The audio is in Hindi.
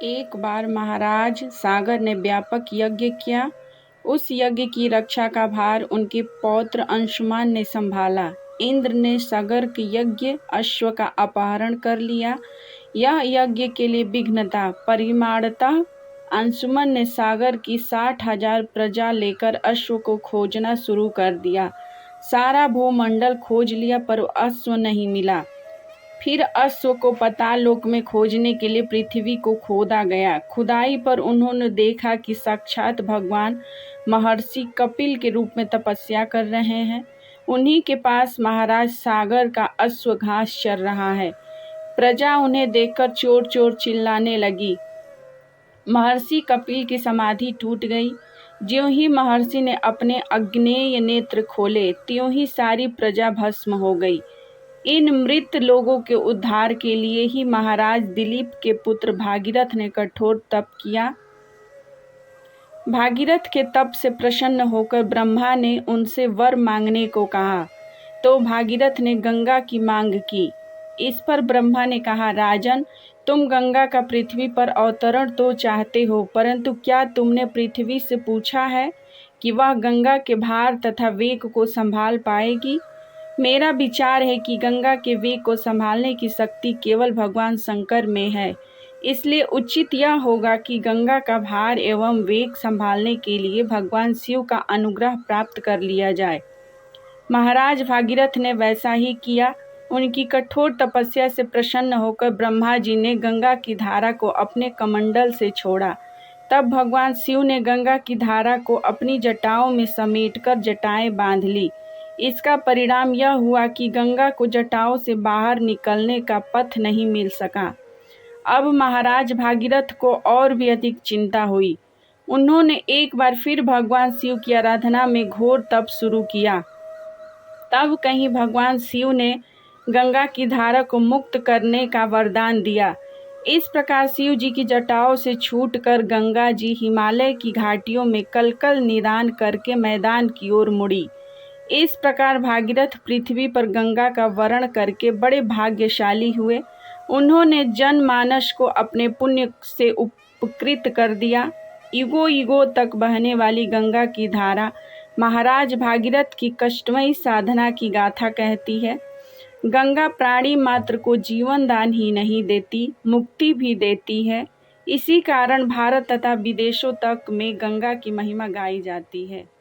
एक बार महाराज सागर ने व्यापक यज्ञ किया। उस यज्ञ की रक्षा का भार उनके पौत्र अंशुमान ने संभाला। इंद्र ने सागर के यज्ञ अश्व का अपहरण कर लिया। यह यज्ञ के लिए विघ्न था। परिमाणतः अंशुमन ने सागर की 60,000 प्रजा लेकर अश्व को खोजना शुरू कर दिया। सारा भूमंडल खोज लिया पर अश्व नहीं मिला। फिर अश्व को पाताल लोक में खोजने के लिए पृथ्वी को खोदा गया। खुदाई पर उन्होंने देखा कि साक्षात भगवान महर्षि कपिल के रूप में तपस्या कर रहे हैं। उन्हीं के पास महाराज सागर का अश्व घास चर रहा है। प्रजा उन्हें देखकर चोर चोर चिल्लाने लगी। महर्षि कपिल की समाधि टूट गई। ज्यों ही महर्षि ने अपने अग्नेय नेत्र खोले, त्यों ही सारी प्रजा भस्म हो गई। इन मृत लोगों के उद्धार के लिए ही महाराज दिलीप के पुत्र भागीरथ ने कठोर तप किया। भागीरथ के तप से प्रसन्न होकर ब्रह्मा ने उनसे वर मांगने को कहा, तो भागीरथ ने गंगा की मांग की। इस पर ब्रह्मा ने कहा, राजन, तुम गंगा का पृथ्वी पर अवतरण तो चाहते हो, परंतु क्या तुमने पृथ्वी से पूछा है कि वह गंगा के भार तथा वेग को संभाल पाएगी? मेरा विचार है कि गंगा के वेग को संभालने की शक्ति केवल भगवान शंकर में है। इसलिए उचित यह होगा कि गंगा का भार एवं वेग संभालने के लिए भगवान शिव का अनुग्रह प्राप्त कर लिया जाए। महाराज भागीरथ ने वैसा ही किया। उनकी कठोर तपस्या से प्रसन्न होकर ब्रह्मा जी ने गंगा की धारा को अपने कमंडल से छोड़ा। तब भगवान शिव ने गंगा की धारा को अपनी जटाओं में समेटकर जटाएं बांध ली। इसका परिणाम यह हुआ कि गंगा को जटाओं से बाहर निकलने का पथ नहीं मिल सका। अब महाराज भागीरथ को और भी अधिक चिंता हुई। उन्होंने एक बार फिर भगवान शिव की आराधना में घोर तप शुरू किया। तब कहीं भगवान शिव ने गंगा की धारा को मुक्त करने का वरदान दिया। इस प्रकार शिव जी की जटाओं से छूटकर गंगा जी हिमालय की घाटियों में कलकल निदान करके मैदान की ओर मुड़ी। इस प्रकार भागीरथ पृथ्वी पर गंगा का वरण करके बड़े भाग्यशाली हुए। उन्होंने जनमानस को अपने पुण्य से उपकृत कर दिया। युगों युगों तक बहने वाली गंगा की धारा महाराज भागीरथ की कष्टमयी साधना की गाथा कहती है। गंगा प्राणी मात्र को जीवन दान ही नहीं देती, मुक्ति भी देती है। इसी कारण भारत तथा विदेशों तक में गंगा की महिमा गाई जाती है।